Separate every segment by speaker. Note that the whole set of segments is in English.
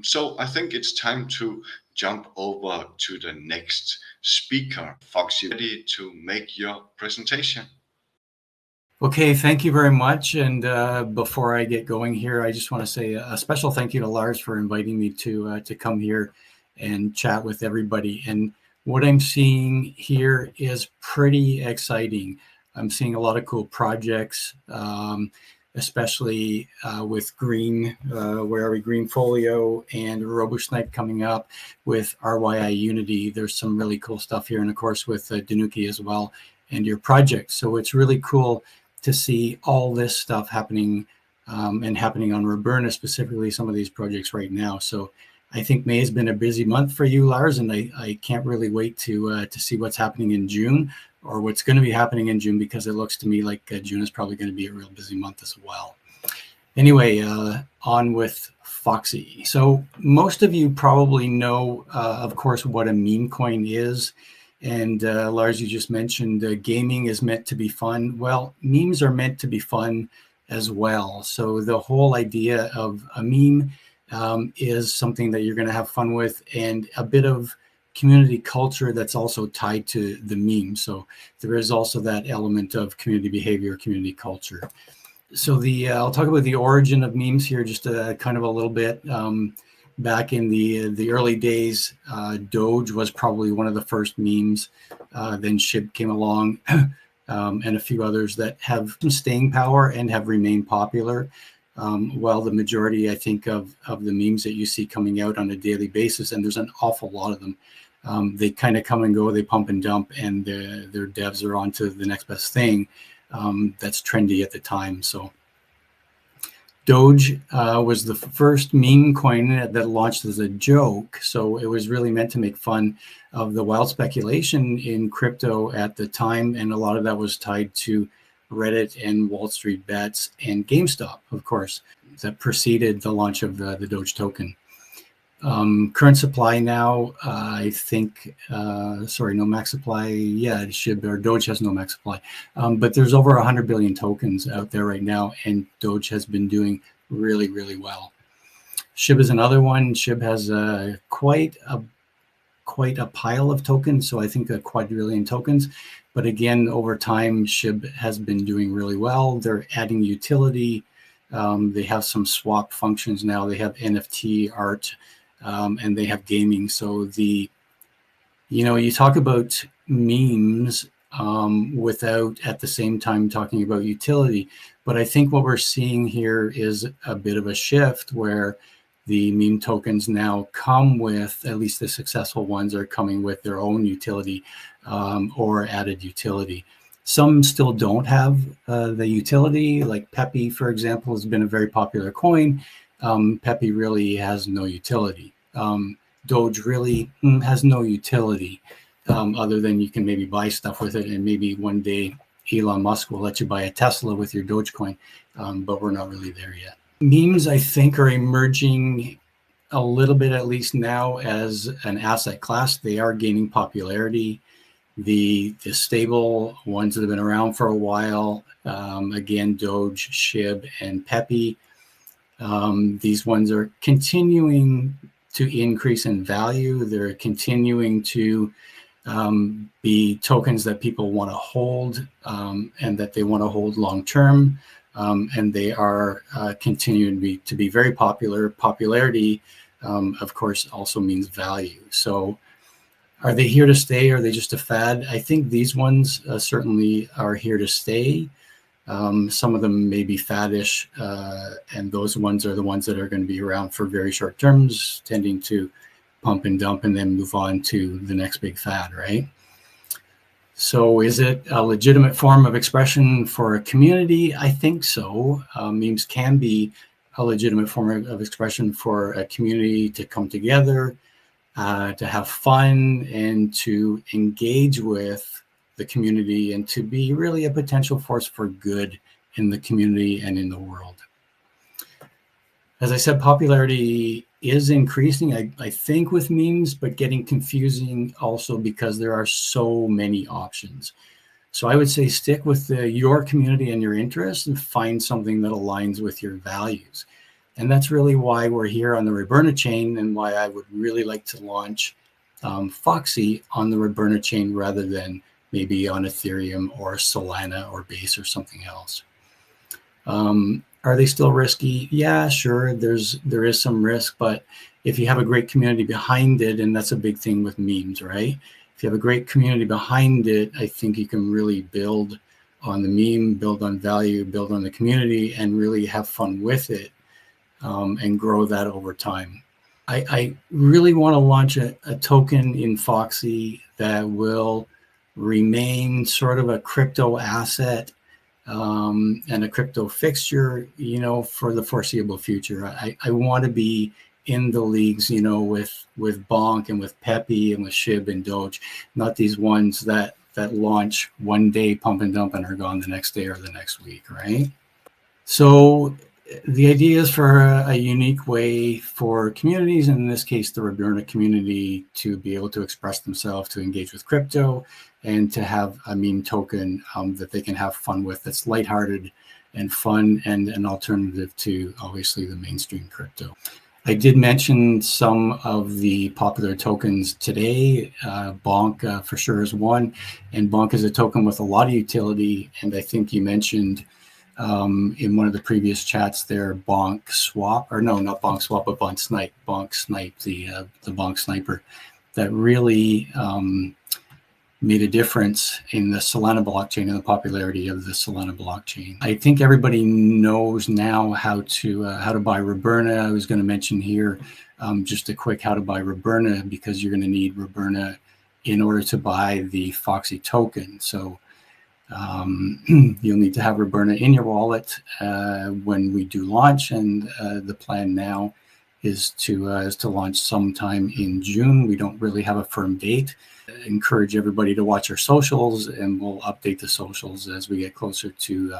Speaker 1: So I think it's time to jump over to the next speaker. Foxy, ready to make your presentation?
Speaker 2: Okay, thank you very much. And before I get going here, I just want to say a special thank you to Lars for inviting me to come here and chat with everybody. And what I'm seeing here is pretty exciting. I'm seeing a lot of cool projects, especially with Green, where are we? Green Folio and RoboSnipe coming up with RYI Unity. There's some really cool stuff here, and of course with Danuki as well, and your project. So it's really cool to see all this stuff happening and happening on Roberta, specifically some of these projects right now. So I think May has been a busy month for you, Lars, and I can't really wait to see what's happening in June, or what's going to be happening in June, because it looks to me like June is probably going to be a real busy month as well. Anyway, on with Foxy. So most of you probably know, of course, what a meme coin is. And Lars, you just mentioned gaming is meant to be fun. Well, memes are meant to be fun as well. So the whole idea of a meme is something that you're going to have fun with, and a bit of community culture that's also tied to the meme. So there is also that element of community behavior, community culture. So I'll talk about the origin of memes here, just kind of a little bit. Back in the early days, Doge was probably one of the first memes. Then Shib came along, and a few others that have some staying power and have remained popular. While the majority, I think, of the memes that you see coming out on a daily basis, and there's an awful lot of them, they kind of come and go, they pump and dump, and their devs are on to the next best thing that's trendy at the time. So Doge was the first meme coin that launched as a joke. So it was really meant to make fun of the wild speculation in crypto at the time. And a lot of that was tied to Reddit and Wall Street Bets and GameStop, of course, that preceded the launch of the Doge token. Current supply now, I think, no max supply. Yeah, it should, or Doge has no max supply. But there's over 100 billion tokens out there right now, and Doge has been doing really, really well. SHIB is another one. SHIB has quite a pile of tokens, so I think a quadrillion tokens. But again, over time, SHIB has been doing really well. They're adding utility. They have some swap functions now. They have NFT art. And they have gaming. So you talk about memes without at the same time talking about utility. But I think what we're seeing here is a bit of a shift where the meme tokens now come with, at least the successful ones are coming with their own utility or added utility. Some still don't have the utility, like Peppy, for example, has been a very popular coin. Peppy really has no utility. Doge really has no utility other than you can maybe buy stuff with it, and maybe one day Elon Musk will let you buy a Tesla with your Dogecoin, but we're not really there yet. Memes, I think, are emerging a little bit, at least now, as an asset class. They are gaining popularity. The stable ones that have been around for a while, again, Doge, SHIB, and Peppy, these ones are continuing to increase in value. They're continuing to be tokens that people want to hold and that they want to hold long term. And they are continuing to be very popular. Popularity, of course, also means value. So are they here to stay? Or are they just a fad? I think these ones certainly are here to stay. Some of them may be faddish, and those ones are the ones that are going to be around for very short terms, tending to pump and dump and then move on to the next big fad, right? So is it a legitimate form of expression for a community? I think so. Memes can be a legitimate form of expression for a community to come together, to have fun, and to engage with the community, and to be really a potential force for good in the community and in the world. As I said, popularity is increasing, I think, with memes, but getting confusing also because there are so many options. So I would say stick with your community and your interests and find something that aligns with your values. And that's really why we're here on the Roberna chain, and why I would really like to launch Foxy on the Roberna chain rather than maybe on Ethereum or Solana or Base or something else. Are they still risky? Yeah, sure. There is some risk, but if you have a great community behind it, and that's a big thing with memes, right? If you have a great community behind it, I think you can really build on the meme, build on value, build on the community, and really have fun with it, and grow that over time. I really want to launch a token in Foxy that will remain sort of a crypto asset, and a crypto fixture, for the foreseeable future. I want to be in the leagues, with Bonk and with Pepe and with Shib and Doge, not these ones that launch one day, pump and dump, and are gone the next day or the next week, right? So the idea is for a unique way for communities, and in this case, the Roberna community, to be able to express themselves, to engage with crypto, and to have a meme token that they can have fun with, that's lighthearted and fun, and an alternative to, obviously, the mainstream crypto. I did mention some of the popular tokens today. Bonk for sure is one, and Bonk is a token with a lot of utility, and I think you mentioned in one of the previous chats there, Bonk Swap, or no, not Bonk Swap, but Bonk Snipe, the Bonk Sniper, that really made a difference in the Solana blockchain and the popularity of the Solana blockchain. I think everybody knows now how to buy Roberna. I was going to mention here just a quick how to buy Roberna, because you're going to need Roberna in order to buy the Foxy token. So you'll need to have Roberna in your wallet when we do launch, and the plan now is to launch sometime in June. We don't really have a firm date. Encourage everybody to watch our socials, and we'll update the socials as we get closer to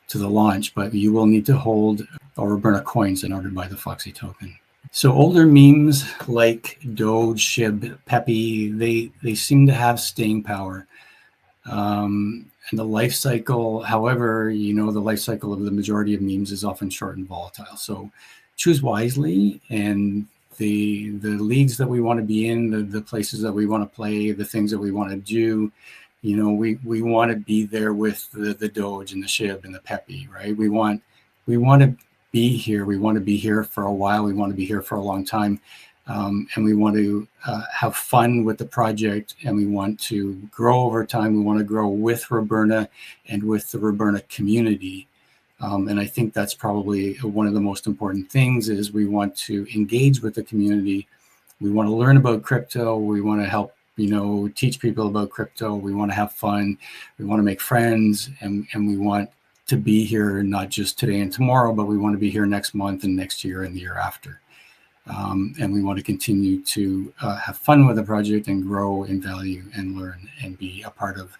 Speaker 2: the launch. But you will need to hold Roberna coins in order to buy the Foxy token. So older memes like Doge, Shib, Pepe, they seem to have staying power. And the life cycle, however, the life cycle of the majority of memes is often short and volatile. So choose wisely, and the leagues that we want to be in, the places that we want to play, the things that we want to do, we want to be there with the Doge and the Shib and the Pepe, right? We want to be here. We want to be here for a while. We want to be here for a long time. And we want to have fun with the project, and we want to grow over time. We want to grow with Roberna and with the Roberna community. And I think that's probably one of the most important things, is we want to engage with the community. We want to learn about crypto. We want to help, teach people about crypto. We want to have fun. We want to make friends, and we want to be here not just today and tomorrow, but we want to be here next month and next year and the year after. And we want to continue to have fun with the project and grow in value and learn and be a part of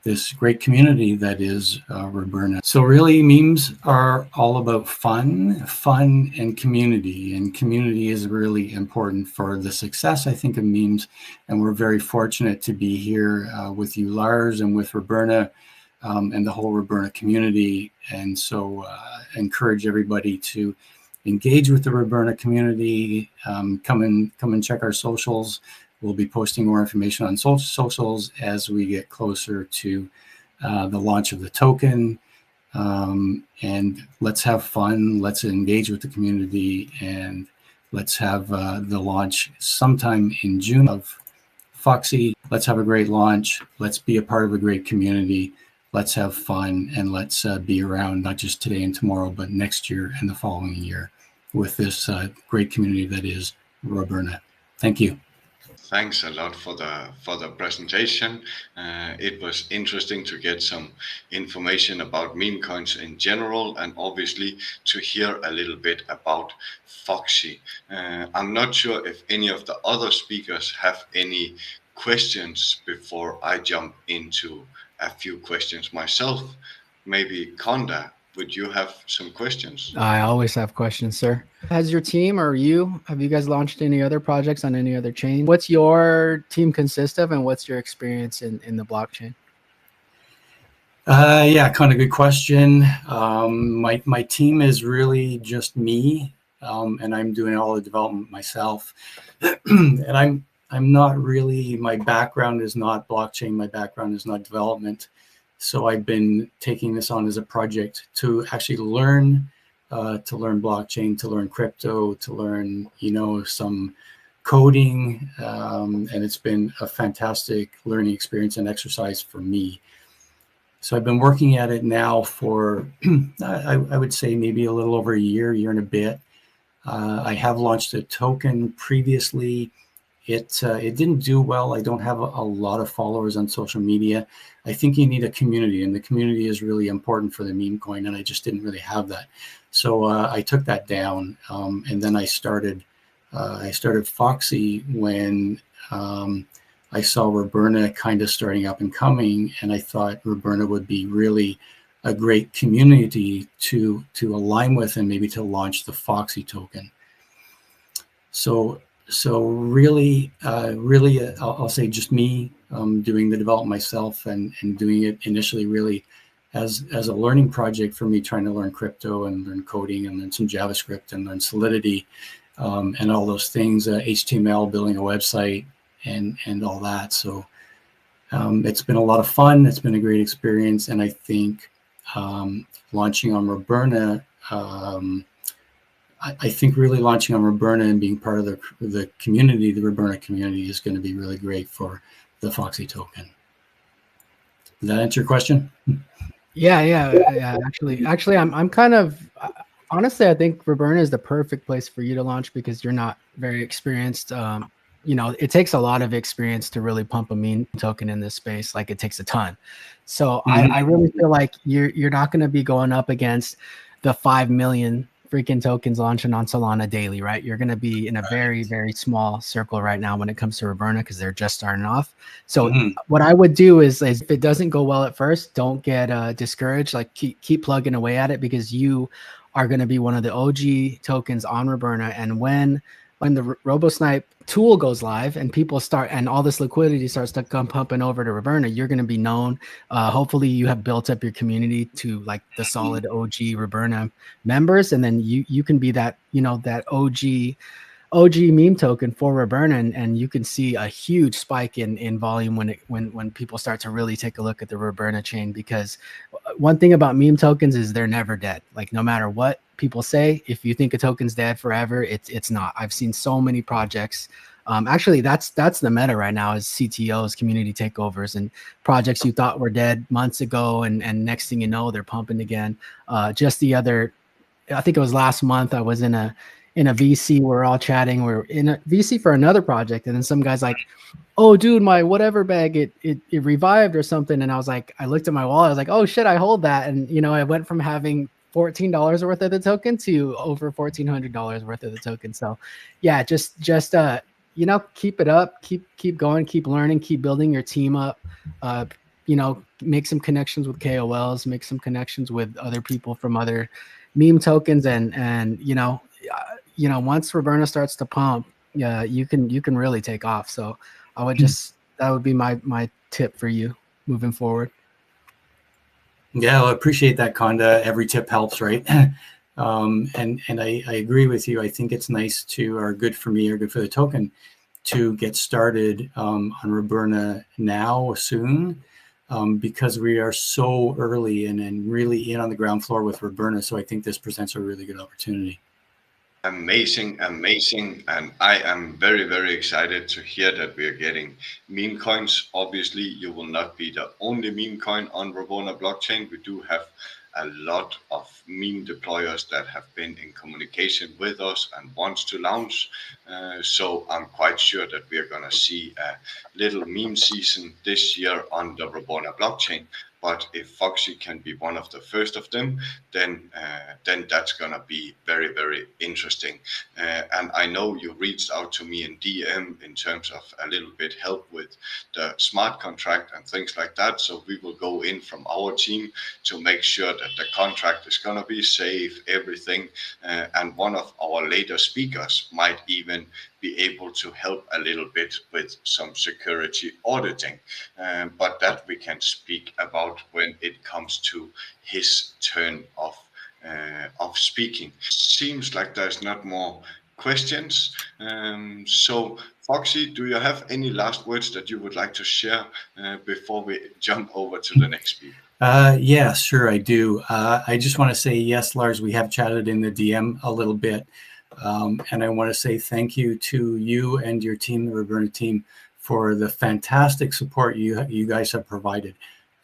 Speaker 2: this great community that is Roberna. So really, memes are all about fun and community. And community is really important for the success, I think, of memes. And we're very fortunate to be here with you, Lars, and with Roberna and the whole Roberna community. And so encourage everybody to engage with the Roberna community. Come and check our socials. We'll be posting more information on socials as we get closer to the launch of the token. And let's have fun. Let's engage with the community, and let's have the launch sometime in June of Foxy. Let's have a great launch. Let's be a part of a great community. Let's have fun, and let's be around not just today and tomorrow, but next year and the following year with this great community that is Roberna. Thank you.
Speaker 1: Thanks a lot for the presentation. It was interesting to get some information about meme coins in general, and obviously to hear a little bit about Foxy. I'm not sure if any of the other speakers have any questions before I jump into a few questions myself. Maybe Konda, would you have some questions?
Speaker 3: I always have questions, sir. Has your team or have you guys launched any other projects on any other chain? What's your team consist of, and what's your experience in the blockchain?
Speaker 2: Yeah, kind of good question. My team is really just me, and I'm doing all the development myself. And I'm not really. My background is not blockchain. My background is not development. So I've been taking this on as a project to actually to learn blockchain, to learn crypto, to learn some coding, and it's been a fantastic learning experience and exercise for me. So I've been working at it now for, I would say maybe a little over a year and a bit. I have launched a token previously. It didn't do well. I don't have a lot of followers on social media. I think you need a community, and the community is really important for the meme coin, and I just didn't really have that. So I took that down, and then I started Foxy when I saw Roberta kind of starting up and coming, and I thought Roberta would be really a great community to align with and maybe to launch the Foxy token. So really, I'll say just me doing the development myself and doing it initially really as a learning project for me, trying to learn crypto and learn coding and learn some JavaScript and learn Solidity and all those things, HTML, building a website and all that. So it's been a lot of fun. It's been a great experience, and I think launching on Roberta. I think really launching on Roberta and being part of the community, the Roberta community, is going to be really great for the Foxy token. Did that answer your question?
Speaker 3: Yeah. Actually, I'm kind of honestly, I think Roberta is the perfect place for you to launch because you're not very experienced. It takes a lot of experience to really pump a meme token in this space. Like it takes a ton. So I really feel like you're not going to be going up against the 5 million freaking tokens launching on Solana daily, right? You're going to be in a very, very small circle right now when it comes to Roberta because they're just starting off. So what I would do is if it doesn't go well at first, don't get discouraged. Like keep plugging away at it because you are going to be one of the OG tokens on Roberta. And when the RoboSnipe tool goes live and people start and all this liquidity starts to come pumping over to Roberta, you're going to be known. Hopefully you have built up your community to like the solid OG Roberta members. And then you can be that, that OG meme token for Roberta, and you can see a huge spike in volume when people start to really take a look at the Roberta chain, because one thing about meme tokens is they're never dead. Like no matter what people say, if you think a token's dead forever, it's not. I've seen so many projects. Actually, that's the meta right now is CTOs, community takeovers, and projects you thought were dead months ago, and next thing you know, they're pumping again. I think it was last month, I was in a VC, we're all chatting. We're in a VC for another project, and then some guy's like, "Oh, dude, my whatever bag it revived or something." And I was like, I looked at my wallet, I was like, "Oh shit, I hold that." And I went from having $14 worth of the token to over $1,400 worth of the token. So, yeah, just keep it up, keep going, keep learning, keep building your team up. Make some connections with KOLs, make some connections with other people from other meme tokens, and once Roberta starts to pump, yeah, you can really take off. So I would that would be my tip for you moving forward.
Speaker 2: Yeah, I appreciate that, Conda. Every tip helps, right? And I agree with you. I think it's nice or good for me or good for the token to get started on Roberta now soon, because we are so early and really in on the ground floor with Roberta. So I think this presents a really good opportunity.
Speaker 1: Amazing. And I am very, very excited to hear that we are getting meme coins. Obviously, you will not be the only meme coin on Roberta blockchain. We do have a lot of meme deployers that have been in communication with us and wants to launch. So I'm quite sure that we are going to see a little meme season this year on the Roberta blockchain. But if Foxy can be one of the first of them, then that's gonna be very, very interesting. And I know you reached out to me in DM in terms of a little bit help with the smart contract and things like that. So we will go in from our team to make sure that the contract is gonna be safe, everything. And one of our later speakers might even be able to help a little bit with some security auditing. But that we can speak about when it comes to his turn of speaking. Seems like there's not more questions. So, Foxy, do you have any last words that you would like to share before we jump over to the next speaker?
Speaker 2: Yeah, sure, I do. I just want to say, yes, Lars, we have chatted in the DM a little bit. And I want to say thank you to you and your team, the Roberta team, for the fantastic support you guys have provided.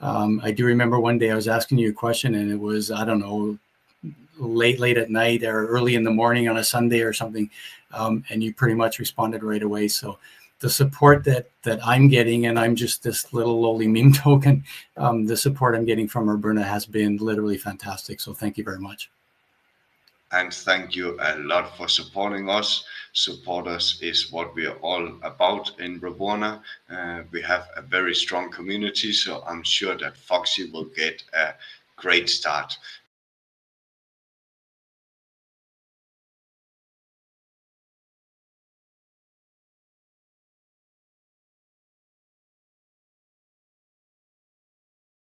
Speaker 2: I do remember one day I was asking you a question, and it was, I don't know, late at night or early in the morning on a Sunday or something, and you pretty much responded right away. So the support that I'm getting, and I'm just this little lowly meme token, the support I'm getting from Roberta has been literally fantastic. So thank you very much.
Speaker 1: And thank you a lot for supporting us. Support us is what we are all about in Rabona. We have a very strong community, so I'm sure that Foxy will get a great start.